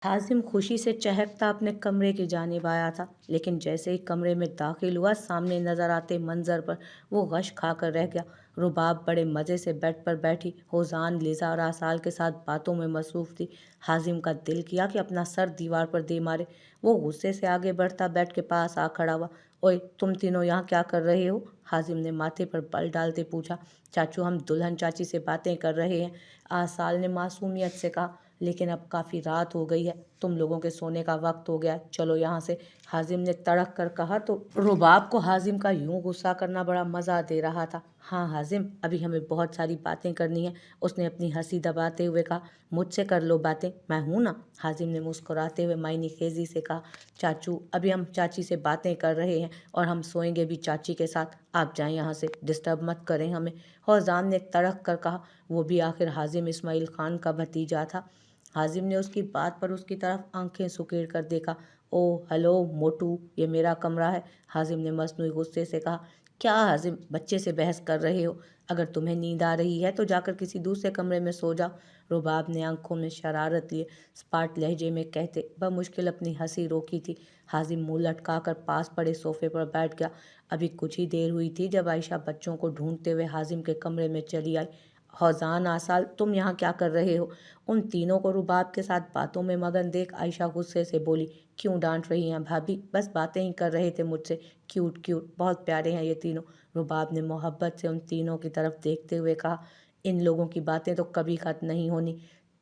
हाजिम खुशी से चहकता अपने कमरे की जानिब आया था, लेकिन जैसे ही कमरे में दाखिल हुआ, सामने नजर आते मंजर पर वो गश खाकर रह गया। रुबाब बड़े मज़े से बेड पर बैठी होजान, लिजा और आसाल के साथ बातों में मसरूफ थी। हाजिम का दिल किया कि अपना सर दीवार पर दे मारे। वो गुस्से से आगे बढ़ता बेड के पास आ खड़ा हुआ। ओए, तुम तीनों यहाँ क्या कर रहे हो? हाजिम ने माथे पर बल डालते पूछा। चाचू, हम दुल्हन चाची से बातें कर रहे हैं, आसाल ने मासूमियत से कहा। लेकिन अब काफ़ी रात हो गई है, तुम लोगों के सोने का वक्त हो गया है, चलो यहाँ से, हाजिम ने तड़क कर कहा। तो रुबाब को हाजिम का यूं गुस्सा करना बड़ा मज़ा दे रहा था। हाँ हाजिम, अभी हमें बहुत सारी बातें करनी है, उसने अपनी हंसी दबाते हुए कहा। मुझसे कर लो बातें, मैं हूं ना, हाजिम ने मुस्कुराते हुए मायनी खेजी से कहा। चाचू, अभी हम चाची से बातें कर रहे हैं और हम सोएंगे भी चाची के साथ, आप जाएं यहाँ से, डिस्टर्ब मत करें हमें, फौजान ने तड़क कर कहा। वो भी आखिर हाजिम इस्माइल खान का भतीजा था। हाजिम ने उसकी बात पर उसकी तरफ आंखें सुकेड़ कर देखा। ओ हेलो मोटू, ये मेरा कमरा है, हाजिम ने मसनूई गुस्से से कहा। क्या हाजिम, बच्चे से बहस कर रहे हो? अगर तुम्हें नींद आ रही है तो जाकर किसी दूसरे कमरे में सो जाओ, रुबाब ने आंखों में शरारत लिए स्पाट लहजे में कहते बमुश्किल अपनी हंसी रोकी थी। हाजिम मुंह लटका कर पास पड़े सोफे पर बैठ गया। अभी कुछ ही देर हुई थी जब आयशा बच्चों को ढूंढते हुए हाजिम के कमरे में चली आई। हौजान, आसाल, तुम यहाँ क्या कर रहे हो? उन तीनों को रुबाब के साथ बातों में मगन देख आयशा गुस्से से बोली। क्यों डांट रही हैं भाभी, बस बातें ही कर रहे थे मुझसे, क्यूट क्यूट, बहुत प्यारे हैं ये तीनों, रुबाब ने मोहब्बत से उन तीनों की तरफ देखते हुए कहा। इन लोगों की बातें तो कभी खत्म नहीं होनी।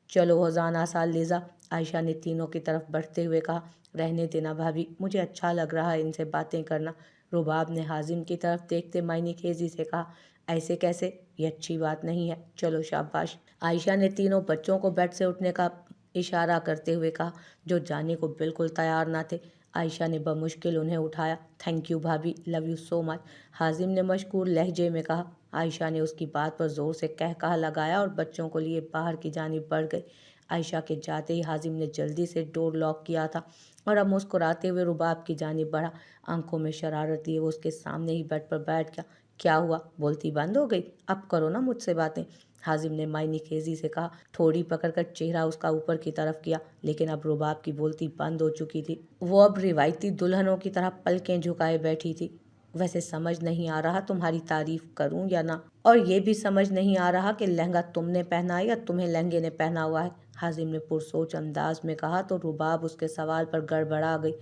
चलो हौजान, आसाल, लिजा, आयशा ने तीनों की तरफ बढ़ते हुए कहा। रहने देना भाभी, मुझे अच्छा लग रहा है इनसे बातें करना, रुबाब ने हाजिम की तरफ देखते मायनी खेजी से कहा। ऐसे कैसे, ये अच्छी बात नहीं है, चलो शाबाश, आयशा ने तीनों बच्चों को बेड से उठने का इशारा करते हुए कहा, जो जाने को बिल्कुल तैयार ना थे। आयशा ने बमुश्किल उन्हें उठाया। थैंक यू भाभी, लव यू सो मच, हाजिम ने मशकूर लहजे में कहा। आयशा ने उसकी बात पर जोर से कहा लगाया और बच्चों को लिए बाहर की जानिब बढ़ गई। आयशा के जाते ही हाजिम ने जल्दी से डोर लॉक किया था और अब मुस्कुराते हुए रुबाब की जानिब बढ़ा। आंखों में शरारत लिए वो उसके सामने ही बेड पर बैठ गया। क्या हुआ, बोलती बंद हो गई? अब करो ना मुझसे बातें, हाजिम ने मायनी खेजी से कहा। थोड़ी पकड़कर चेहरा उसका ऊपर की तरफ किया, लेकिन अब रुबाब की बोलती बंद हो चुकी थी। वो अब रिवायती दुल्हनों की तरह पलकें झुकाए बैठी थी। वैसे समझ नहीं आ रहा तुम्हारी तारीफ करूं या ना, और ये भी समझ नहीं आ रहा कि लहंगा तुमने पहना है या तुम्हें लहंगे ने पहना हुआ है, हाजिम ने पुरसोच अंदाज में कहा। तो रुबाब उसके सवाल पर गड़बड़ा गई।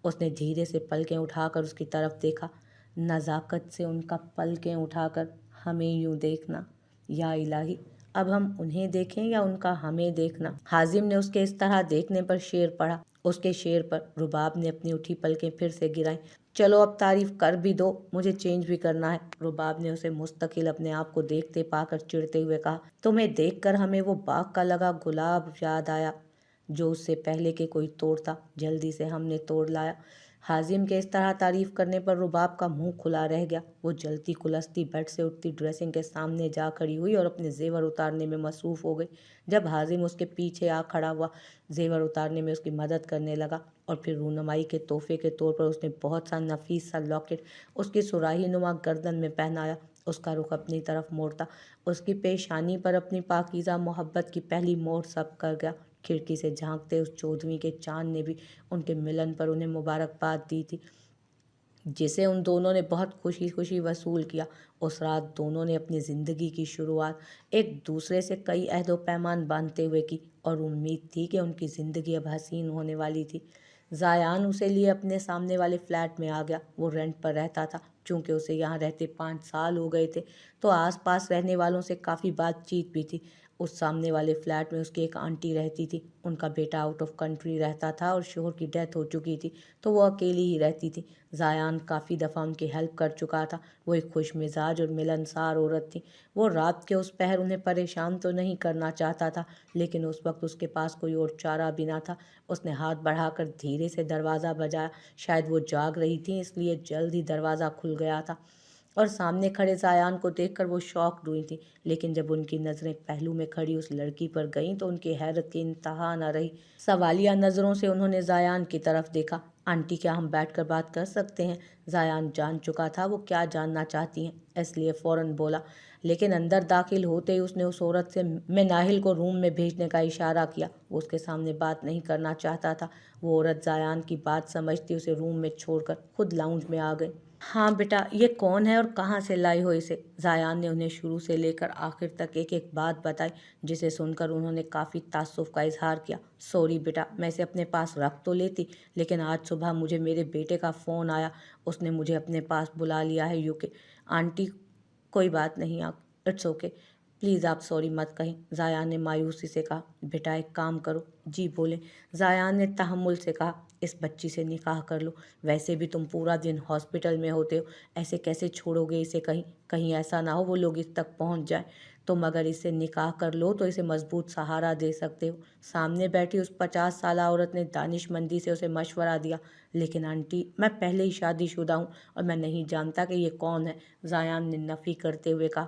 उसने धीरे से पलकें उठाकर उसकी तरफ देखा। नज़ाकत से उनका पलकें उठाकर हमें यूं देखना, या इलाही, अब हम उन्हें देखें या उनका हमें देखना। हाजिम ने उसके इस तरह देखने पर शेर पड़ा। उसके शेर पर रुबाब ने अपनी उठी पलकें फिर से गिराईं। चलो अब तारीफ कर भी दो, मुझे चेंज भी करना है, रुबाब ने उसे मुस्तकिल अपने आप को देखते पाकर चिढ़ते हुए कहा। तुम्हें देखकर हमें वो बाग का लगा गुलाब याद आया जो उससे पहले के कोई तोड़ता, जल्दी से हमने तोड़ लाया। हाजिम के इस तरह तारीफ करने पर रुबाब का मुंह खुला रह गया। वो जलती कुलसती बेड से उठती ड्रेसिंग के सामने जा खड़ी हुई और अपने जेवर उतारने में मसरूफ हो गई। जब हाजिम उसके पीछे आ खड़ा हुआ, जेवर उतारने में उसकी मदद करने लगा और फिर रूनमाई के तोहफे के तौर पर उसने बहुत सा नफीस सा लॉकेट उसकी सुराही नुमा गर्दन में पहनाया। उसका रुख अपनी तरफ मोड़ता, उसकी पेशानी पर अपनी पाकीज़ा मोहब्बत की पहली मोहर सब कर गया। खिड़की से झांकते उस चौदहवीं के चांद ने भी उनके मिलन पर उन्हें मुबारकबाद दी थी, जिसे उन दोनों ने बहुत खुशी खुशी वसूल किया। उस रात दोनों ने अपनी ज़िंदगी की शुरुआत एक दूसरे से कई अहदो पैमान बांधते हुए की और उम्मीद थी कि उनकी ज़िंदगी अब हसीन होने वाली थी। ज़ायान उसे लिए अपने सामने वाले फ्लैट में आ गया। वो रेंट पर रहता था। चूँकि उसे यहाँ रहते 5 साल हो गए थे तो आसपास रहने वालों से काफ़ी बातचीत भी थी। उस सामने वाले फ्लैट में उसकी एक आंटी रहती थी। उनका बेटा आउट ऑफ कंट्री रहता था और शोहर की डेथ हो चुकी थी, तो वो अकेली ही रहती थी। ज़ायान काफ़ी दफ़ा उनकी हेल्प कर चुका था। वो एक खुश मिजाज और मिलनसार औरत थी। वो रात के उस पहर उन्हें परेशान तो नहीं करना चाहता था, लेकिन उस वक्त उसके पास कोई और चारा भी ना था। उसने हाथ बढ़ाकर धीरे से दरवाज़ा बजाया। शायद वो जाग रही थी, इसलिए जल्द ही दरवाज़ा खुल गया था और सामने खड़े ज़ायान को देखकर वो शॉक्ड हुई थी। लेकिन जब उनकी नज़रें पहलू में खड़ी उस लड़की पर गईं तो उनकी हैरत की इंतहा न रही। सवालिया नज़रों से उन्होंने ज़ायान की तरफ देखा। आंटी, क्या हम बैठकर बात कर सकते हैं? ज़ायान जान चुका था वो क्या जानना चाहती हैं, इसलिए फ़ौरन बोला। लेकिन अंदर दाखिल होते ही उसने उस औरत से मैं नाहिल को रूम में भेजने का इशारा किया। वो उसके सामने बात नहीं करना चाहता था। वो औरत जायान की बात समझती उसे रूम में छोड़कर खुद लाउंज में आ गई। हाँ बेटा, ये कौन है और कहाँ से लाई हो इसे? जायान ने उन्हें शुरू से लेकर आखिर तक एक एक बात बताई, जिसे सुनकर उन्होंने काफ़ी ताज्जुब का इजहार किया। सॉरी बेटा, मैं इसे अपने पास रख तो लेती, लेकिन आज सुबह मुझे मेरे बेटे का फ़ोन आया। उसने मुझे अपने पास बुला लिया है यूके। आंटी, कोई बात नहीं, आप इट्स ओके। प्लीज़ आप सॉरी मत कहें, जायान ने मायूसी से कहा। बेटा एक काम करो। जी बोले। जायान ने तहम्मुल से कहा, इस बच्ची से निकाह कर लो। वैसे भी तुम पूरा दिन हॉस्पिटल में होते हो, ऐसे कैसे छोड़ोगे इसे? कहीं कहीं ऐसा ना हो वो लोग इस तक पहुंच जाए। तुम अगर इससे निकाह कर लो तो इसे मजबूत सहारा दे सकते हो। सामने बैठी उस 50 साला औरत ने दानिशमंदी से उसे मशवरा दिया। लेकिन आंटी, मैं पहले ही शादीशुदा हूँ और मैं नहीं जानता कि ये कौन है, जायान ने नफ़ी करते हुए कहा।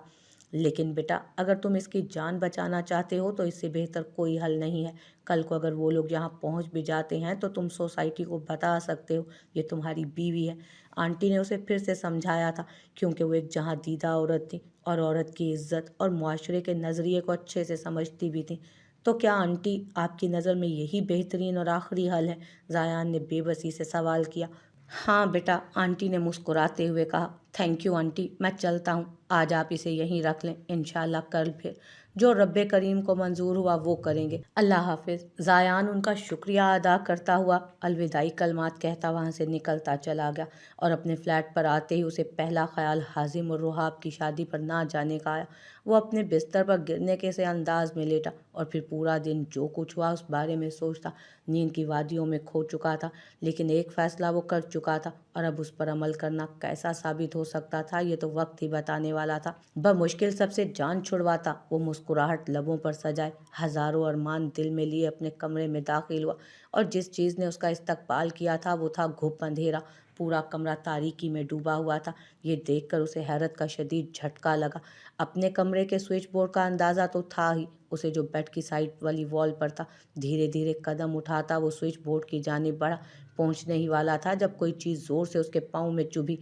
लेकिन बेटा, अगर तुम इसकी जान बचाना चाहते हो तो इससे बेहतर कोई हल नहीं है। कल को अगर वो लोग यहाँ पहुँच भी जाते हैं तो तुम सोसाइटी को बता सकते हो ये तुम्हारी बीवी है। आंटी ने उसे फिर से समझाया था, क्योंकि वो एक जहाँ दीदा औरत थी और औरत की इज्जत और मुआशरे के नज़रिए को अच्छे से समझती भी थी। तो क्या आंटी, आपकी नज़र में यही बेहतरीन और आखिरी हल है? जायान ने बेबसी से सवाल किया। हाँ बेटा, आंटी ने मुस्कुराते हुए कहा। थैंक यू आंटी, मैं चलता हूँ। आज आप इसे यहीं रख लें, इंशाल्लाह कल फिर जो रब्बे करीम को मंजूर हुआ वो करेंगे। अल्लाह हाफिज। जायान उनका शुक्रिया अदा करता हुआ अलविदाई कलमात कहता वहाँ से निकलता चला गया और अपने फ्लैट पर आते ही उसे पहला ख्याल हाजिम और रुहाब की शादी पर ना जाने का आया। वो अपने बिस्तर पर गिरने के से अंदाज में लेटा और फिर पूरा दिन जो कुछ हुआ उस बारे में सोचता। नींद की वादियों में खो चुका था, लेकिन एक फैसला वो कर चुका था और अब उस पर अमल करना कैसा साबित हो सकता था ये तो वक्त ही बताने वाला था। बमुश्किल सबसे जान छुड़वाता वो मुस्कुराहट लबों पर सजाए हजारों अरमान दिल में लिए अपने कमरे में दाखिल हुआ और जिस चीज़ ने उसका इस्तकबाल किया था वो था घुप अंधेरा। पूरा कमरा तारीकी में डूबा हुआ था। ये देखकर उसे हैरत का शदीद झटका लगा। अपने कमरे के स्विच बोर्ड का अंदाज़ा तो था ही उसे, जो बेड की साइड वाली वॉल पर था। धीरे धीरे कदम उठाता वो स्विच बोर्ड की जानिब बढ़ा। पहुंचने ही वाला था जब कोई चीज़ ज़ोर से उसके पाँव में चुभी।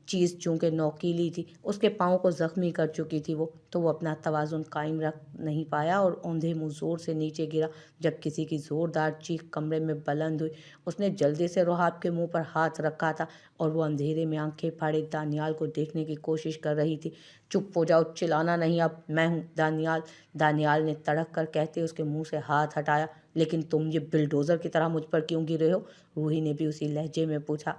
चीज़ चूंकि नोकीली थी, उसके पाँव को ज़ख्मी कर चुकी थी तो वो अपना तवाज़ुन कायम रख नहीं पाया और औंधे मुँह ज़ोर से नीचे गिरा। जब किसी की ज़ोरदार चीख कमरे में बुलंद हुई, उसने जल्दी से रुहाब के मुंह पर हाथ रखा था और वो अंधेरे में आंखें फाड़े दानियाल को देखने की कोशिश कर रही थी। चुप हो जाओ, चिल्लाना नहीं, अब मैं हूँ दानियाल। दानियाल ने तड़क कर कहते उसके मुँह से हाथ हटाया। लेकिन तुम ये बिल्डोज़र की तरह मुझ पर क्यों गिरे हो? रूही ने भी उसी लहजे में पूछा।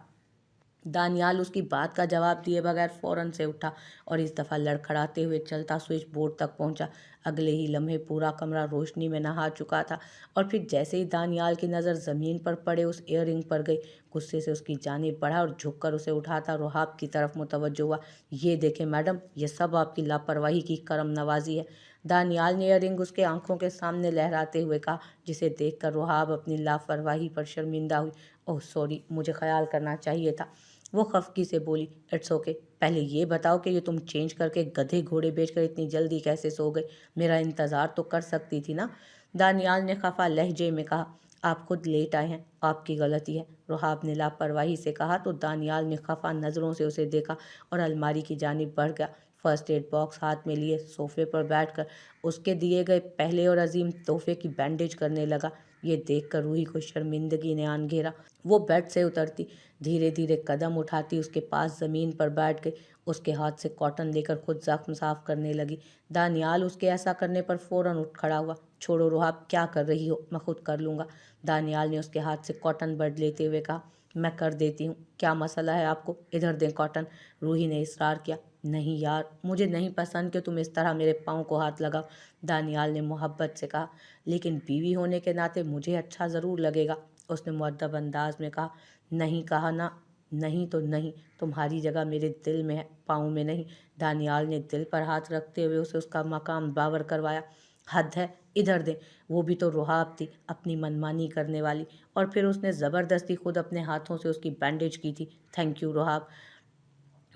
दानियाल उसकी बात का जवाब दिए बगैर फौरन से उठा और इस दफ़ा लड़खड़ाते हुए चलता स्विच बोर्ड तक पहुंचा। अगले ही लम्हे पूरा कमरा रोशनी में नहा चुका था और फिर जैसे ही दानियाल की नज़र ज़मीन पर पड़े उस इयररिंग पर गई, गुस्से से उसकी जानिब बढ़ा और झुककर उसे उठाता रुहाब की तरफ मुतवज्जो हुआ। ये देखें मैडम, ये सब आपकी लापरवाही की करम नवाजी है। दानियाल ने इयररिंग उसके आंखों के सामने लहराते हुए कहा, जिसे देखकर रुहाब अपनी लापरवाही पर शर्मिंदा हुई। ओह सॉरी, मुझे ख्याल करना चाहिए था, वो खफकी से बोली। It's okay. पहले ये बताओ कि ये तुम चेंज करके गधे घोड़े बेचकर इतनी जल्दी कैसे सो गए? मेरा इंतज़ार तो कर सकती थी ना? दानियाल ने खफा लहजे में कहा। आप खुद लेट आए हैं, आपकी गलती है, रुहाब ने लापरवाही से कहा तो दानियाल ने खफा नज़रों से उसे देखा और अलमारी की जानिब बढ़ गया। फर्स्ट एड बॉक्स हाथ में लिए सोफे पर बैठकर उसके दिए गए पहले और अजीम तोहफे की बैंडेज करने लगा। ये देखकर रूही को शर्मिंदगी ने आन घेरा। वो बेड से उतरती, धीरे धीरे कदम उठाती उसके पास ज़मीन पर बैठ गई। उसके हाथ से कॉटन लेकर खुद जख्म साफ करने लगी। दानियाल उसके ऐसा करने पर फ़ौरन उठ खड़ा हुआ। छोड़ो रुहाब, क्या कर रही हो? मैं खुद कर लूँगा। दानियाल ने उसके हाथ से कॉटन बड लेते हुए कहा। मैं कर देती हूँ, क्या मसला है आपको? इधर दें कॉटन। रूही ने इसरार किया। नहीं यार, मुझे नहीं पसंद कि तुम इस तरह मेरे पाँव को हाथ लगाओ, दानियाल ने मोहब्बत से कहा। लेकिन बीवी होने के नाते मुझे अच्छा ज़रूर लगेगा, उसने मुअद्दब अंदाज में कहा। नहीं कहा ना? नहीं तो नहीं, तुम्हारी जगह मेरे दिल में है, पाँव में नहीं। दानियाल ने दिल पर हाथ रखते हुए उसे उसका मकाम बावर करवाया। हद है, इधर दे। वो भी तो रुहाब थी, अपनी मनमानी करने वाली, और फिर उसने ज़बरदस्ती खुद अपने हाथों से उसकी बैंडेज की थी। थैंक यू रुहाब,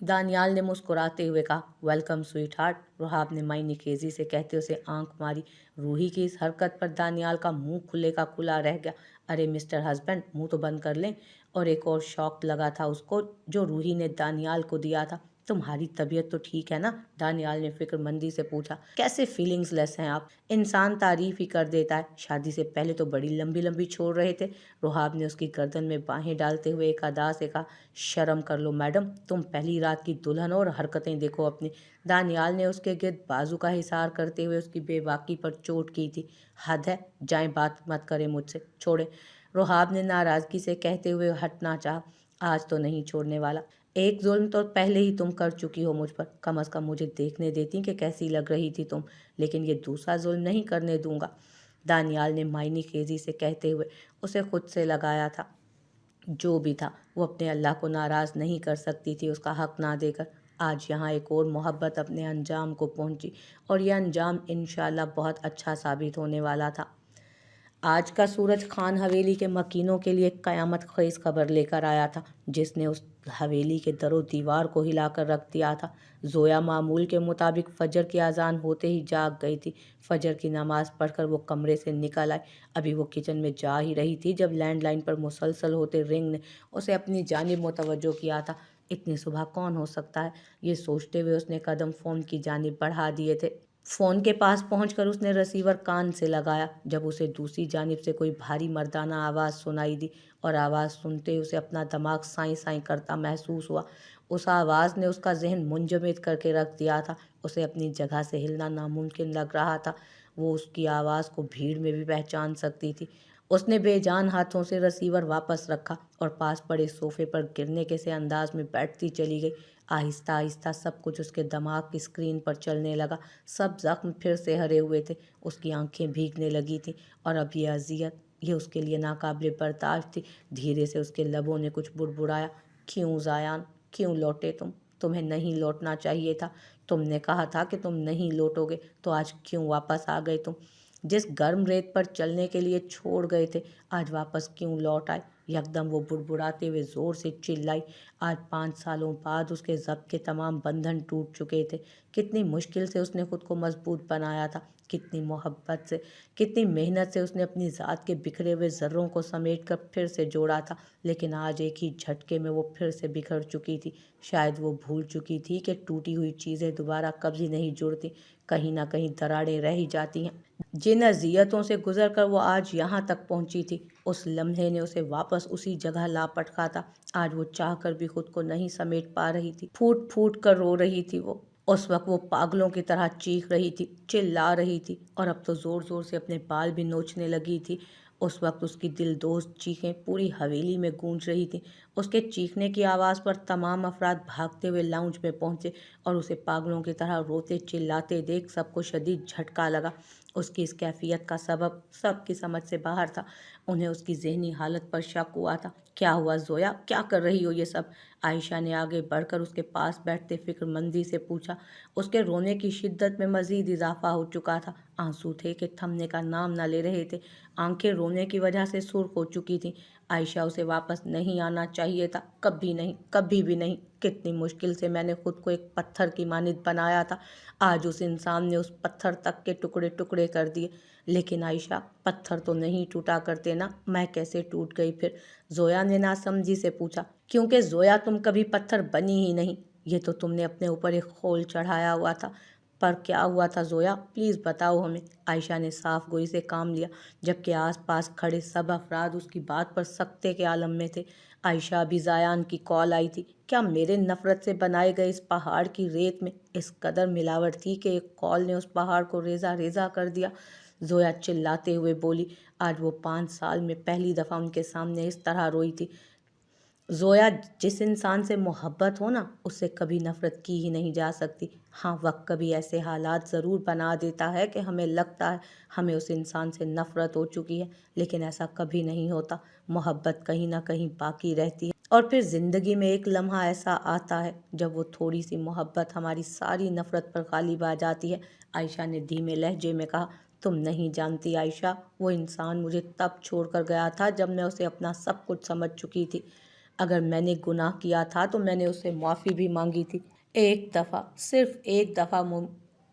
दानियाल ने मुस्कुराते हुए कहा। वेलकम स्वीट हार्ट, रुहाब ने मायने खेजी से कहते उसे आंख मारी। रूही की इस हरकत पर दानियाल का मुंह खुले का खुला रह गया। अरे मिस्टर हस्बैंड, मुंह तो बंद कर लें। और एक और शौक लगा था उसको जो रूही ने दानियाल को दिया था। तुम्हारी तबीयत तो ठीक है ना? दानियाल ने फिक्रमंदी से पूछा। कैसे फीलिंग्स लेस हैं आप? इंसान तारीफ ही कर देता है। शादी से पहले तो बड़ी लंबी लंबी छोड़ रहे थे। रुहाब ने उसकी गर्दन में बाहें डालते हुए एक अदा से कहा, शर्म कर लो मैडम, तुम पहली रात की दुल्हन और हरकतें देखो अपनी। दानियाल ने उसके गिर्द बाजू का हिसार करते हुए उसकी बेबाकी पर चोट की थी। हद है, जाए बात मत करे मुझसे, छोड़े। रुहाब ने नाराजगी से कहते हुए हटना चाहा। आज तो नहीं छोड़ने वाला। एक जुल्म तो पहले ही तुम कर चुकी हो मुझ पर, कम अज़ कम मुझे देखने देती कि कैसी लग रही थी तुम, लेकिन ये दूसरा जुल्म नहीं करने दूंगा। दानियाल ने मायनी खेजी से कहते हुए उसे खुद से लगाया था। जो भी था, वो अपने अल्लाह को नाराज़ नहीं कर सकती थी उसका हक ना देकर। आज यहाँ एक और मोहब्बत अपने अंजाम को पहुंची और यह अंजाम इंशाल्लाह बहुत अच्छा साबित होने वाला था। आज का सूरज खान हवेली के मकीनों के लिए क़यामत ख़ेज़ खबर लेकर आया था, जिसने उस हवेली के दरो दीवार को हिलाकर रख दिया था। जोया मामूल के मुताबिक फजर की अजान होते ही जाग गई थी। फजर की नमाज पढ़कर वो कमरे से निकल आई। अभी वो किचन में जा ही रही थी जब लैंडलाइन पर मुसलसल होते रिंग ने उसे अपनी जानिब मुतवज्जो किया था। इतनी सुबह कौन हो सकता है, ये सोचते हुए उसने कदम फ़ोन की जानिब बढ़ा दिए थे। फ़ोन के पास पहुंचकर उसने रिसीवर कान से लगाया। जब उसे दूसरी जानिब से कोई भारी मर्दाना आवाज़ सुनाई दी और आवाज़ सुनते ही उसे अपना दिमाग साईं साईं करता महसूस हुआ। उस आवाज़ ने उसका जहन मुंजमद करके रख दिया था। उसे अपनी जगह से हिलना नामुमकिन लग रहा था। वो उसकी आवाज़ को भीड़ में भी पहचान सकती थी। उसने बेजान हाथों से रिसीवर वापस रखा और पास पड़े सोफे पर गिरने के से अंदाज में बैठती चली गई। आहिस्ता आहिस्ता सब कुछ उसके दिमाग की स्क्रीन पर चलने लगा। सब जख्म फिर से हरे हुए थे। उसकी आंखें भीगने लगी थी और अब ये अजियत, ये उसके लिए नाकाबिले बर्दाश्त थी। धीरे से उसके लबों ने कुछ बुड़बुड़ाया। क्यों ज़ायान, क्यों लौटे तुम? तुम्हें नहीं लौटना चाहिए था। तुमने कहा था कि तुम नहीं लौटोगे, तो आज क्यों वापस आ गए तुम? जिस गर्म रेत पर चलने के लिए छोड़ गए थे, आज वापस क्यों लौट आए? यकदम वो बुड़बुड़ाते हुए ज़ोर से चिल्लाई। आज 5 सालों बाद उसके ज़ब्त के तमाम बंधन टूट चुके थे। कितनी मुश्किल से उसने खुद को मजबूत बनाया था, कितनी मोहब्बत से, कितनी मेहनत से उसने अपनी ज़ात के बिखरे हुए ज़र्रों को समेट कर फिर से जोड़ा था। लेकिन आज एक ही झटके में वो फिर से बिखर चुकी थी। शायद वो भूल चुकी थी कि टूटी हुई चीज़ें दोबारा कभी नहीं जुड़ती, कहीं ना कहीं दरारें रह ही जाती हैं। जिन अजियतों से गुजर कर वो आज यहाँ तक पहुँची थी, उस लम्हे ने उसे वापस उसी जगह ला पटका था। आज वो चाह कर भी खुद को नहीं समेट पा रही थी। फूट फूट कर रो रही थी वो। उस वक्त वो पागलों की तरह चीख रही थी, चिल्ला रही थी और अब तो ज़ोर ज़ोर से अपने बाल भी नोचने लगी थी। उस वक्त उसकी दिलदोज़ चीखें पूरी हवेली में गूंज रही थीं। उसके चीखने की आवाज़ पर तमाम अफराद भागते हुए लाउंज में पहुंचे और उसे पागलों की तरह रोते चिल्लाते देख सबको शदीद झटका लगा। उसकी इस कैफियत का सबब सबकी समझ से बाहर था। उन्हें उसकी ज़हनी हालत पर शक हुआ था। क्या हुआ ज़ोया, क्या कर रही हो ये सब? आयशा ने आगे बढ़कर उसके पास बैठते फिक्रमंदी से पूछा। उसके रोने की शिद्दत में मज़ीद इजाफा हो चुका था। आंसू थे कि थमने का नाम न ले रहे थे। आंखें रोने की वजह से सुर्ख हो चुकी थीं। आयशा, उसे वापस नहीं आना चाहिए था, कभी नहीं, कभी भी नहीं। कितनी मुश्किल से मैंने खुद को एक पत्थर की मानिंद बनाया था। आज उस इंसान ने उस पत्थर तक के टुकड़े टुकड़े कर दिए। लेकिन आयशा, पत्थर तो नहीं टूटा करते ना, मैं कैसे टूट गई फिर? जोया ने नासमझी से पूछा। क्योंकि जोया, तुम कभी पत्थर बनी ही नहीं। ये तो तुमने अपने ऊपर एक खोल चढ़ाया हुआ था। पर क्या हुआ था जोया, प्लीज़ बताओ हमें। आयशा ने साफ गोई से काम लिया, जबकि आसपास खड़े सब अफराद उसकी बात पर सख्ते के आलम में थे। आयशा, अभी ज़ायान की कॉल आई थी। क्या मेरे नफ़रत से बनाए गए इस पहाड़ की रेत में इस कदर मिलावट थी कि एक कॉल ने उस पहाड़ को रेजा रेजा कर दिया? जोया चिल्लाते हुए बोली। आज वो 5 साल में पहली दफ़ा उनके सामने इस तरह रोई थी। जोया, जिस इंसान से मोहब्बत हो ना, उससे कभी नफ़रत की ही नहीं जा सकती। हाँ, वक्त कभी ऐसे हालात ज़रूर बना देता है कि हमें लगता है हमें उस इंसान से नफ़रत हो चुकी है, लेकिन ऐसा कभी नहीं होता। मोहब्बत कहीं ना कहीं बाकी रहती है और फिर ज़िंदगी में एक लम्हा ऐसा आता है जब वो थोड़ी सी मोहब्बत हमारी सारी नफ़रत पर गालिब आ जाती है। आयशा ने धीमे लहजे में कहा। तुम नहीं जानती आयशा, वो इंसान मुझे तब छोड़ कर गया था जब मैं उसे अपना सब कुछ समझ चुकी थी। अगर मैंने गुनाह किया था तो मैंने उससे माफ़ी भी मांगी थी। एक दफ़ा, सिर्फ एक दफ़ा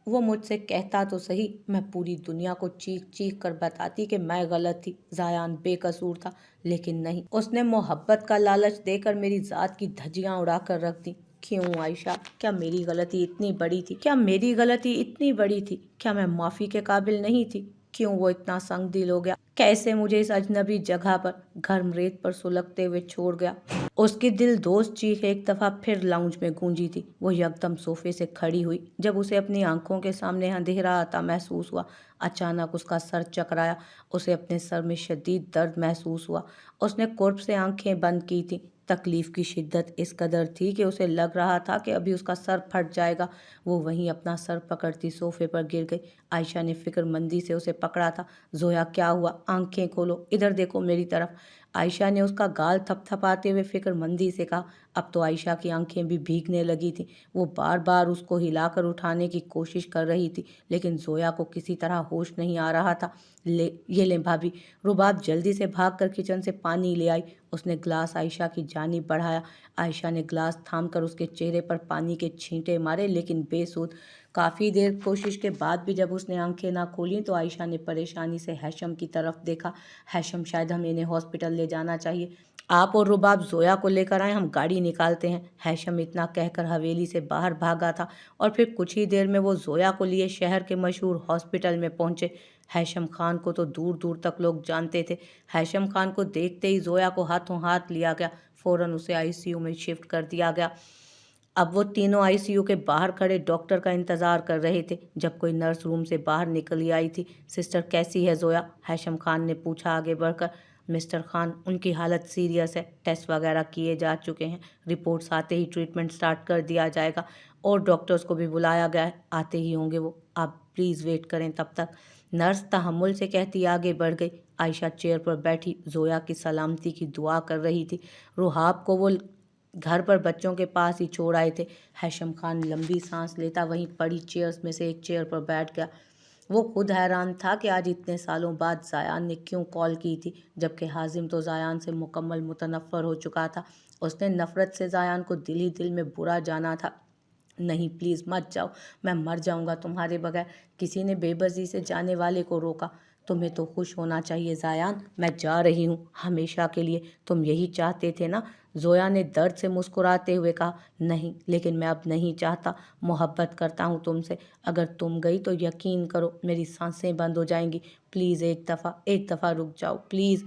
वो मुझसे कहता तो सही, मैं पूरी दुनिया को चीख चीख कर बताती कि मैं गलत थी, ज़ायान बेकसूर था। लेकिन नहीं, उसने मोहब्बत का लालच देकर मेरी ज़ात की धज्जियाँ उड़ा कर रख दी। क्यों आयशा, क्या मेरी गलती इतनी बड़ी थी? क्या मेरी गलती इतनी बड़ी थी? क्या मैं माफ़ी के काबिल नहीं थी? क्यों वो इतना संगदिल हो गया? कैसे मुझे इस अजनबी जगह पर गर्म रेत पर सुलगते हुए छोड़ गया? उसकी दिल दोस्त चीख एक दफ़ा फिर लाउंज में गूंजी थी। वो यकदम सोफे से खड़ी हुई जब उसे अपनी आंखों के सामने अंधेरा आता महसूस हुआ। अचानक उसका सर चकराया। उसे अपने सर में शदीद दर्द महसूस हुआ। उसने कुर्ब से आंखें बंद की थी। तकलीफ की शिद्दत इस कदर थी कि उसे लग रहा था कि अभी उसका सर फट जाएगा। वो वहीं अपना सर पकड़ती सोफे पर गिर गई। आयशा ने फिक्रमंदी से उसे पकड़ा था। जोया, क्या हुआ? आंखें खोलो, इधर देखो मेरी तरफ। आयशा ने उसका गाल थपथपाते हुए फिक्रमंदी से कहा। अब तो आयशा की आंखें भी भीगने लगी थी। वो बार बार उसको हिलाकर उठाने की कोशिश कर रही थी, लेकिन जोया को किसी तरह होश नहीं आ रहा था। ये ले भाभी। रुबाब जल्दी से भागकर किचन से पानी ले आई। उसने ग्लास आयशा की जानिब बढ़ाया। आयशा ने ग्लास थामकर उसके चेहरे पर पानी के छींटे मारे, लेकिन बेसुध। काफ़ी देर कोशिश के बाद भी जब उसने आंखें ना खोलीं तो आयशा ने परेशानी से हैशम की तरफ देखा। हैशम, शायद हमें इन्हें हॉस्पिटल ले जाना चाहिए। आप और रुबाब जोया को लेकर आए, हम गाड़ी निकालते हैं। हैशम इतना कहकर हवेली से बाहर भागा था और फिर कुछ ही देर में वो जोया को लिए शहर के मशहूर हॉस्पिटल में पहुंचे। हैशम खान को तो दूर दूर तक लोग जानते थे। हैशम खान को देखते ही जोया को हाथों हाथ लिया गया। फौरन उसे आईसीयू में शिफ्ट कर दिया गया। अब वो तीनों आईसीयू के बाहर खड़े डॉक्टर का इंतजार कर रहे थे जब कोई नर्स रूम से बाहर निकली आई थी। सिस्टर, कैसी है जोया? हैशम खान ने पूछा आगे बढ़कर। मिस्टर खान, उनकी हालत सीरियस है। टेस्ट वगैरह किए जा चुके हैं। रिपोर्ट्स आते ही ट्रीटमेंट स्टार्ट कर दिया जाएगा और डॉक्टर्स को भी बुलाया गया है। आते ही होंगे वो। आप प्लीज़ वेट करें तब तक। नर्स तहम्मुल से कहती आगे बढ़ गई। आयशा चेयर पर बैठी जोया की सलामती की दुआ कर रही थी। रुहाब को वो घर पर बच्चों के पास ही छोड़ आए थे। हैशम खान लंबी सांस लेता वहीं पड़ी चेयर्स में से एक चेयर पर बैठ गया। वो खुद हैरान था कि आज इतने सालों बाद जायान ने क्यों कॉल की थी, जबकि हाजिम तो जायान से मुकम्मल मुतनफ़र हो चुका था। उसने नफ़रत से जायान को दिल ही दिल में बुरा जाना था। नहीं, प्लीज़ मत जाओ, मैं मर जाऊंगा तुम्हारे बगैर। किसी ने बेबसी से जाने वाले को रोका। तुम्हें तो खुश होना चाहिए जायान, मैं जा रही हूँ हमेशा के लिए। तुम यही चाहते थे ना? जोया ने दर्द से मुस्कुराते हुए कहा। नहीं, लेकिन मैं अब नहीं चाहता। मोहब्बत करता हूँ तुमसे। अगर तुम गई तो यकीन करो मेरी सांसें बंद हो जाएंगी। प्लीज़ एक दफ़ा रुक जाओ प्लीज़।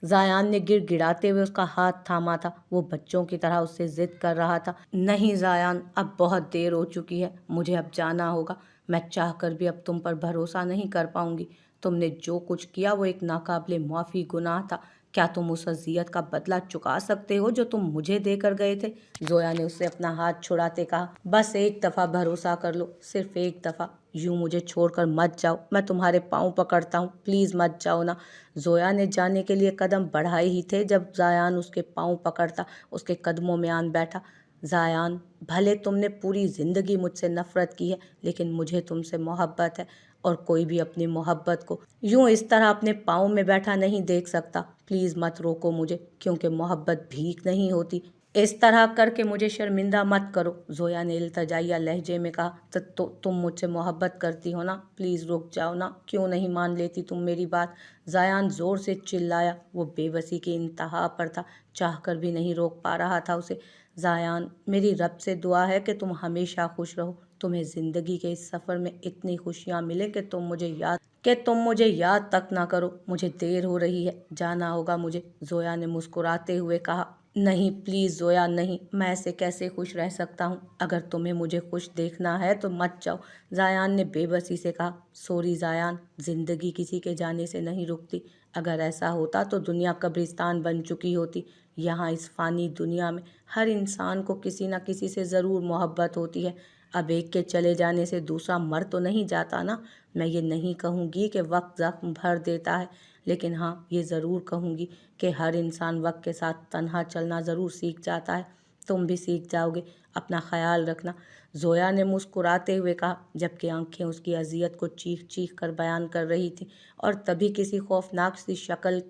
जायान ने गिड़गिड़ाते हुए उसका हाथ थामा था। वो बच्चों की तरह उससे जिद कर रहा था। नहीं जायान, अब बहुत देर हो चुकी है, मुझे अब जाना होगा। मैं चाहकर भी अब तुम पर भरोसा नहीं कर पाऊंगी। तुमने जो कुछ किया वो एक नाकाबिले माफ़ी गुनाह था। क्या तुम उस अजियत का बदला चुका सकते हो जो तुम मुझे देकर गए थे? जोया ने उससे अपना हाथ छुड़ाते कहा। बस एक दफ़ा भरोसा कर लो, सिर्फ एक दफ़ा। यूं मुझे छोड़कर मत जाओ, मैं तुम्हारे पाँव पकड़ता हूँ, प्लीज़ मत जाओ ना। जोया ने जाने के लिए कदम बढ़ाए ही थे जब जायान उसके पाँव पकड़ता उसके कदमों में आन बैठा। जायान, भले तुमने पूरी ज़िंदगी मुझसे नफ़रत की है, लेकिन मुझे तुमसे मोहब्बत है और कोई भी अपनी मोहब्बत को यूं इस तरह अपने पाँव में बैठा नहीं देख सकता। प्लीज़ मत रोको मुझे, क्योंकि मोहब्बत भीख नहीं होती। इस तरह करके मुझे शर्मिंदा मत करो, जोया ने इल्तजाइया लहजे में कहा। तो तुम मुझसे मोहब्बत करती हो ना? प्लीज़ रुक जाओ ना, क्यों नहीं मान लेती तुम मेरी बात? जायान ज़ोर से चिल्लाया। वो बेबसी की इंतहा पर था, चाहकर भी नहीं रोक पा रहा था उसे। जायान, मेरी रब से दुआ है कि तुम हमेशा खुश रहो। तुम्हें ज़िंदगी के इस सफ़र में इतनी खुशियाँ मिले कि तुम मुझे याद तक ना करो। मुझे देर हो रही है, जाना होगा मुझे, जोया ने मुस्कुराते हुए कहा। नहीं प्लीज़ जोया, नहीं, मैं ऐसे कैसे खुश रह सकता हूँ? अगर तुम्हें मुझे खुश देखना है तो मत जाओ, जायान ने बेबसी से कहा। सॉरी जायान, ज़िंदगी किसी के जाने से नहीं रुकती। अगर ऐसा होता तो दुनिया कब्रिस्तान बन चुकी होती। यहाँ इस फ़ानी दुनिया में हर इंसान को किसी न किसी से ज़रूर मोहब्बत होती है। अब एक के चले जाने से दूसरा मर तो नहीं जाता ना। मैं ये नहीं कहूँगी कि वक्त ज़ख्म भर देता है, लेकिन हाँ, ये ज़रूर कहूँगी कि हर इंसान वक्त के साथ तन्हा चलना ज़रूर सीख जाता है। तुम भी सीख जाओगे। अपना ख्याल रखना, जोया ने मुस्कुराते हुए कहा, जबकि आंखें उसकी अजियत को चीख चीख कर बयान कर रही थी। और तभी किसी खौफनाक सी शक्ल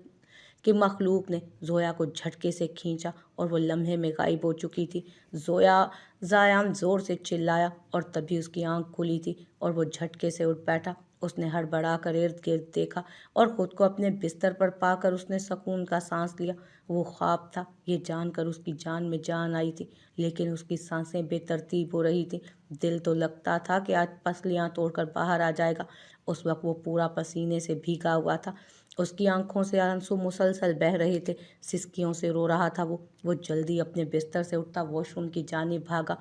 कि मखलूक ने जोया को झटके से खींचा और वो लम्हे में गायब हो चुकी थी। जायान ज़ोर से चिल्लाया और तभी उसकी आंख खुली थी और वो झटके से उठ बैठा। उसने हड़बड़ा कर इर्द गिर्द देखा और खुद को अपने बिस्तर पर पाकर उसने सुकून का सांस लिया। वो ख्वाब था, ये जानकर उसकी जान में जान आई थी, लेकिन उसकी सांसें बेतरतीब हो रही थी। दिल तो लगता था कि आज पसलियां तोड़कर बाहर आ जाएगा। उस वक्त वो पूरा पसीने से भीगा हुआ था। उसकी आंखों से आंसू मुसलसल बह रहे थे, सिसकियों से रो रहा था। वो जल्दी अपने बिस्तर से उठता वॉशरूम की जानिब भागा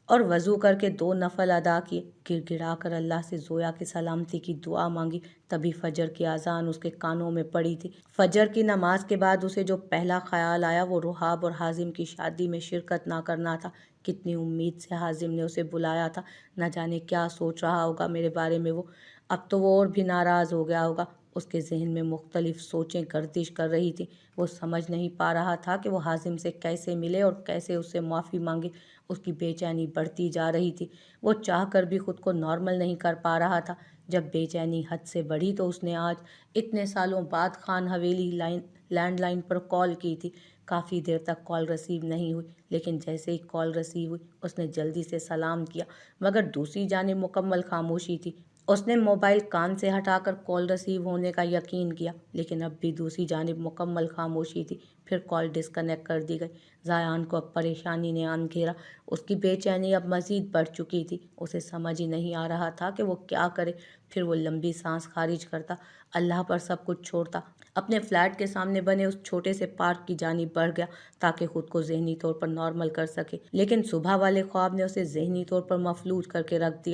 और वज़ू करके 2 नफल अदा किए। गिड़गिड़ाकर अल्लाह से ज़ोया की सलामती की दुआ मांगी। तभी फजर की अजान उसके कानों में पड़ी थी। फजर की नमाज के बाद उसे जो पहला ख्याल आया वो रुहाब और हाजिम की शादी में शिरकत ना करना था। कितनी उम्मीद से हाजिम ने उसे बुलाया था, न जाने क्या सोच रहा होगा मेरे बारे में वो। अब तो वो और भी नाराज़ हो गया होगा। उसके जहन में मुख्तलिफ सोचें गर्दिश कर रही थी। वो समझ नहीं पा रहा था कि वो हाजिम से कैसे मिले और कैसे उससे माफ़ी मांगे। उसकी बेचैनी बढ़ती जा रही थी। वो चाहकर भी खुद को नॉर्मल नहीं कर पा रहा था। जब बेचैनी हद से बढ़ी तो उसने आज इतने सालों बाद खान हवेली लैंडलाइन पर कॉल की थी। काफ़ी देर तक कॉल रिसीव नहीं हुई, लेकिन जैसे ही कॉल रिसीव हुई उसने जल्दी से सलाम किया, मगर दूसरी जानिब मुकम्मल खामोशी थी। उसने मोबाइल कान से हटाकर कॉल रिसीव होने का यकीन किया, लेकिन अब भी दूसरी जानिब मुकम्मल खामोशी थी। फिर कॉल डिस्कनेक्ट कर दी गई। ज़ायान को अब परेशानी ने आन घेरा। उसकी बेचैनी अब मज़ीद बढ़ चुकी थी। उसे समझ ही नहीं आ रहा था कि वो क्या करे। फिर वो लंबी सांस खारिज करता, अल्लाह पर सब कुछ छोड़ता, अपने फ्लैट के सामने बने उस छोटे से पार्क की जानिब बढ़ गया ताकि खुद को जहनी तौर पर नॉर्मल कर सके। लेकिन सुबह वाले ख्वाब ने उसे जहनी तौर पर मफलूज करके रख दिया।